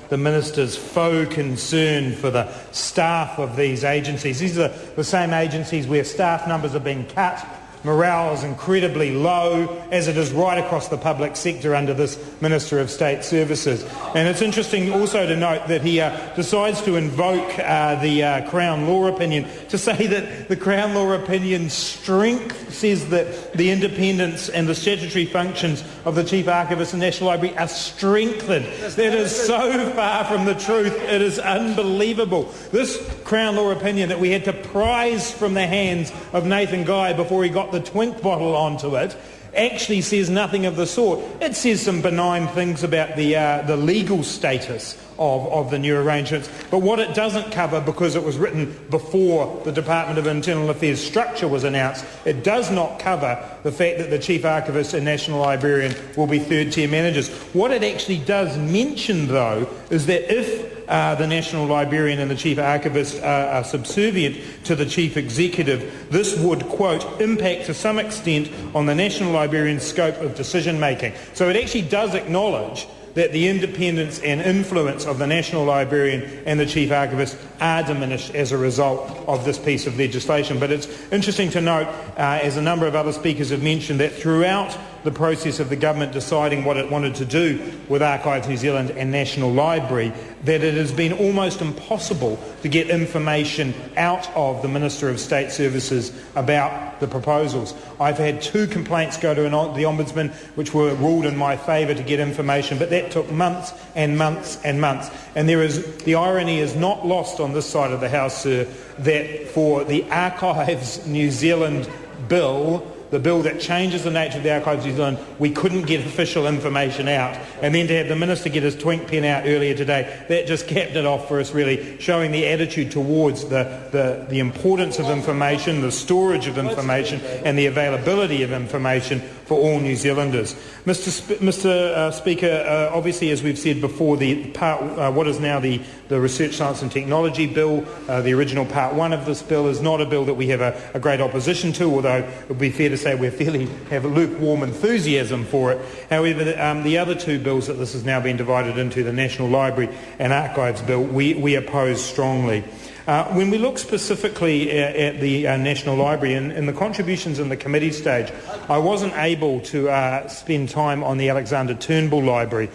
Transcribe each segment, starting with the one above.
the Minister's faux concern for the staff of these agencies. These are the same agencies where staff numbers are being cut, morale is incredibly low, as it is right across the public sector under this Minister of State Services. And it's interesting also to note that he decides to invoke the Crown Law opinion to say that the Crown Law opinion's strength says that the independence and the statutory functions of the Chief Archivist and National Library are strengthened. That is so far from the truth, it is unbelievable. This Crown Law opinion that we had to prize from the hands of Nathan Guy before he got the twink bottle onto it actually says nothing of the sort. It says some benign things about the legal status of the new arrangements, but what it doesn't cover, because it was written before the Department of Internal Affairs structure was announced, it does not cover the fact that the Chief Archivist and National Librarian will be third-tier managers. What it actually does mention, though, is that if the National Librarian and the Chief Archivist are subservient to the Chief Executive, this would, quote, impact to some extent on the National Librarian's scope of decision-making. So it actually does acknowledge that the independence and influence of the National Librarian and the Chief Archivist are diminished as a result of this piece of legislation. But it's interesting to note, as a number of other speakers have mentioned, that throughout the process of the government deciding what it wanted to do with Archives New Zealand and National Library, that it has been almost impossible to get information out of the Minister of State Services about the proposals. I've had 2 complaints go to the Ombudsman which were ruled in my favour to get information, but that took months and months and months. And the irony is not lost on this side of the House, sir, that for the Archives New Zealand bill, the bill that changes the nature of the Archives of New Zealand, we couldn't get official information out. And then to have the Minister get his twink pen out earlier today, that just capped it off for us, really, showing the attitude towards the importance of information, the storage of information and the availability of information for all New Zealanders. Mr. Speaker, obviously, as we've said before, what is now the Research, Science and Technology Bill, the original Part 1 of this bill, is not a bill that we have a great opposition to, although it would be fair to say we have a lukewarm enthusiasm for it. However, the other 2 bills that this has now been divided into, the National Library and Archives Bill, we oppose strongly. When we look specifically at the National Library, in the contributions in the committee stage, I wasn't able to spend time on the Alexander Turnbull Library.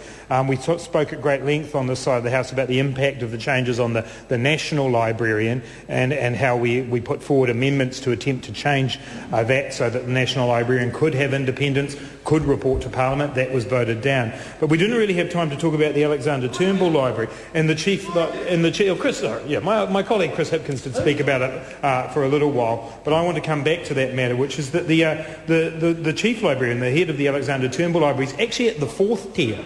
We spoke at great length on this side of the House about the impact of the changes on the National Librarian and how we put forward amendments to attempt to change that so that the National Librarian could have independence, could report to Parliament. That was voted down. But we didn't really have time to talk about the Alexander Turnbull Library. And my colleague Chris Hipkins did speak about it for a little while, but I want to come back to that matter, which is that the Chief Librarian, the head of the Alexander Turnbull Library, is actually at the 4th tier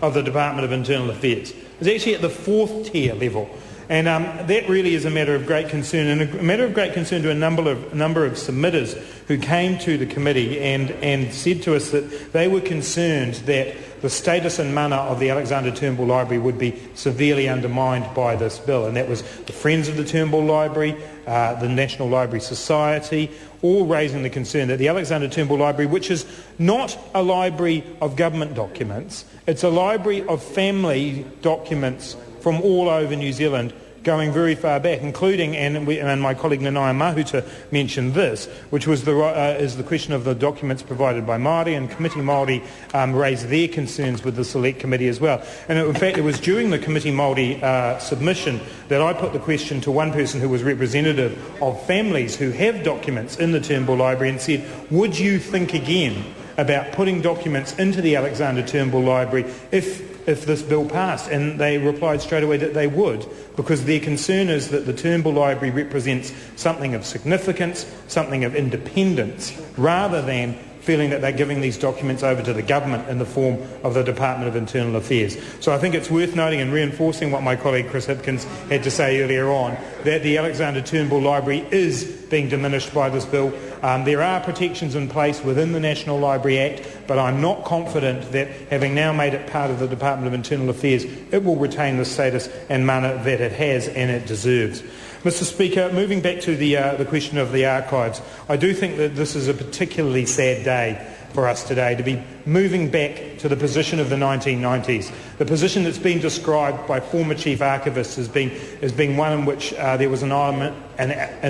of the Department of Internal Affairs. It's actually at the 4th tier level. And that really is a matter of great concern, and a matter of great concern to a number of submitters who came to the committee and said to us that they were concerned that the status and mana of the Alexander Turnbull Library would be severely undermined by this bill. And that was the Friends of the Turnbull Library, the National Library Society, all raising the concern that the Alexander Turnbull Library, which is not a library of government documents, it's a library of family documents from all over New Zealand, going very far back, including, and my colleague Nanaia Mahuta mentioned this, which was is the question of the documents provided by Māori, and Committee Māori raised their concerns with the Select Committee as well. And in fact, it was during the Committee Māori submission that I put the question to one person who was representative of families who have documents in the Turnbull Library and said, would you think again about putting documents into the Alexander Turnbull Library if this bill passed? And they replied straight away that they would, because their concern is that the Turnbull Library represents something of significance, something of independence, rather than feeling that they're giving these documents over to the government in the form of the Department of Internal Affairs. So I think it's worth noting and reinforcing what my colleague Chris Hipkins had to say earlier on, that the Alexander Turnbull Library is being diminished by this bill. There are protections in place within the National Library Act, but I'm not confident that, having now made it part of the Department of Internal Affairs, it will retain the status and mana that it has and it deserves. Mr. Speaker, moving back to the question of the archives, I do think that this is a particularly sad day for us today to be moving back to the position of the 1990s, the position that's been described by former chief archivists as being one in which there was an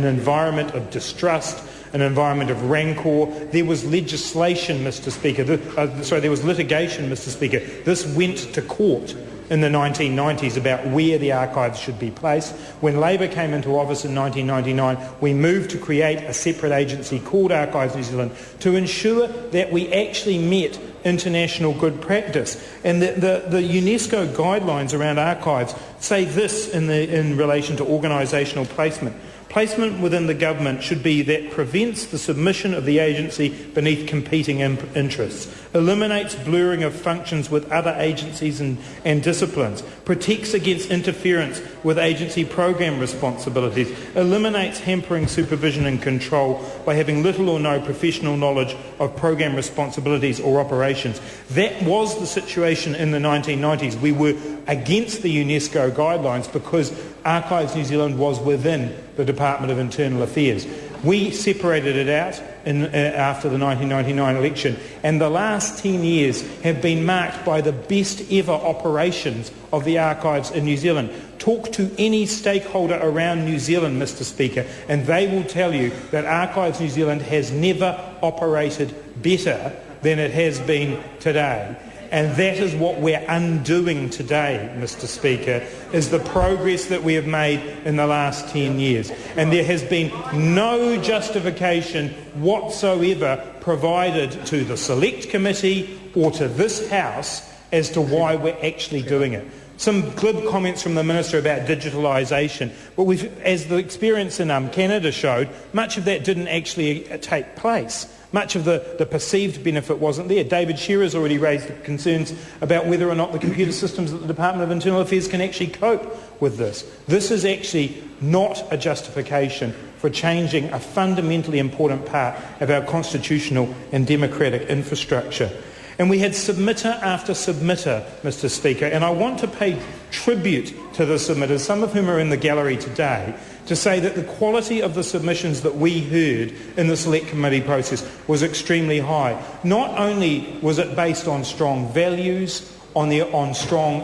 environment of distrust, an environment of rancour. There was legislation, Mr. Speaker. There was litigation, Mr. Speaker. This went to court in the 1990s about where the archives should be placed. When Labor came into office in 1999, we moved to create a separate agency called Archives New Zealand to ensure that we actually met international good practice. And the UNESCO guidelines around archives say this in relation to organisational placement. Placement within the government should be that prevents the submission of the agency beneath competing interests, eliminates blurring of functions with other agencies and disciplines, protects against interference with agency program responsibilities, eliminates hampering supervision and control by having little or no professional knowledge of program responsibilities or operations. That was the situation in the 1990s. We were against the UNESCO guidelines because Archives New Zealand was within the Department of Internal Affairs. We separated it out after the 1999 election, and the last 10 years have been marked by the best ever operations of the archives in New Zealand. Talk to any stakeholder around New Zealand, Mr. Speaker, and they will tell you that Archives New Zealand has never operated better than it has been today. And that is what we're undoing today, Mr. Speaker, is the progress that we have made in the last 10 years. And there has been no justification whatsoever provided to the Select Committee or to this House as to why we're actually doing it. Some glib comments from the Minister about digitalisation, but as the experience in Canada showed, much of that didn't actually take place. Much of the perceived benefit wasn't there. David Shearer's already raised concerns about whether or not the computer systems at the Department of Internal Affairs can actually cope with this. This is actually not a justification for changing a fundamentally important part of our constitutional and democratic infrastructure. And we had submitter after submitter, Mr. Speaker, and I want to pay tribute to the submitters, some of whom are in the gallery today, to say that the quality of the submissions that we heard in the Select Committee process was extremely high. Not only was it based on strong values, on strong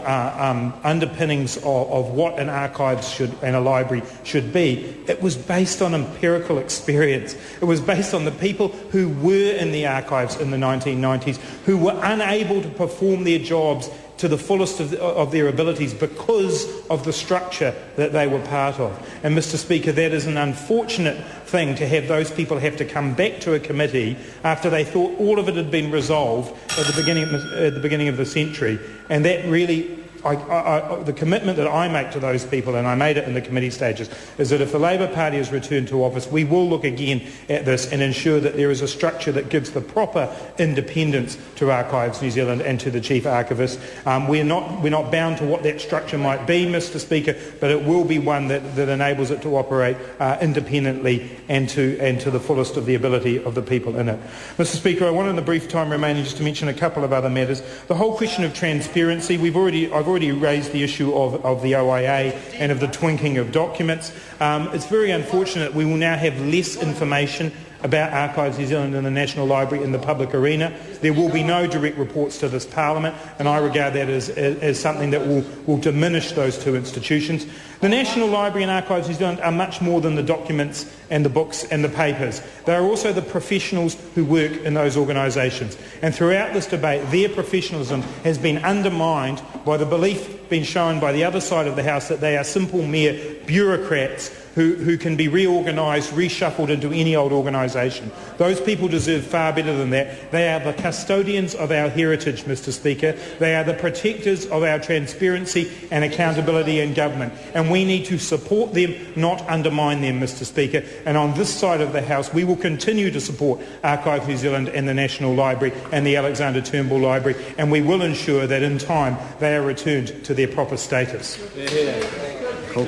underpinnings of what an archives and a library should be, it was based on empirical experience. It was based on the people who were in the archives in the 1990s, who were unable to perform their jobs to the fullest of their abilities because of the structure that they were part of. And Mr. Speaker, that is an unfortunate thing to have those people have to come back to a committee after they thought all of it had been resolved at the beginning of the century. And that really, the commitment that I make to those people, and I made it in the committee stages, is that if the Labor Party is returned to office, we will look again at this and ensure that there is a structure that gives the proper independence to Archives New Zealand and to the Chief Archivist. We're not bound to what that structure might be, Mr. Speaker, but it will be one that enables it to operate independently and to the fullest of the ability of the people in it. Mr. Speaker, I want in the brief time remaining just to mention a couple of other matters. The whole question of transparency, I've already raised the issue of the OIA and of the twinking of documents. It's very unfortunate we will now have less information about Archives New Zealand and the National Library in the public arena. There will be no direct reports to this Parliament, and I regard that as something that will diminish those two institutions. The National Library and Archives New Zealand are much more than the documents and the books and the papers. They are also the professionals who work in those organisations. And throughout this debate, their professionalism has been undermined by the belief being shown by the other side of the House that they are simple mere bureaucrats who can be reorganised, reshuffled into any old organisation. Those people deserve far better than that. They are the custodians of our heritage, Mr. Speaker. They are the protectors of our transparency and accountability in government. And we need to support them, not undermine them, Mr. Speaker. And on this side of the House, we will continue to support Archives New Zealand and the National Library and the Alexander Turnbull Library, and we will ensure that in time they are returned to their proper status.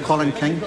Colin King.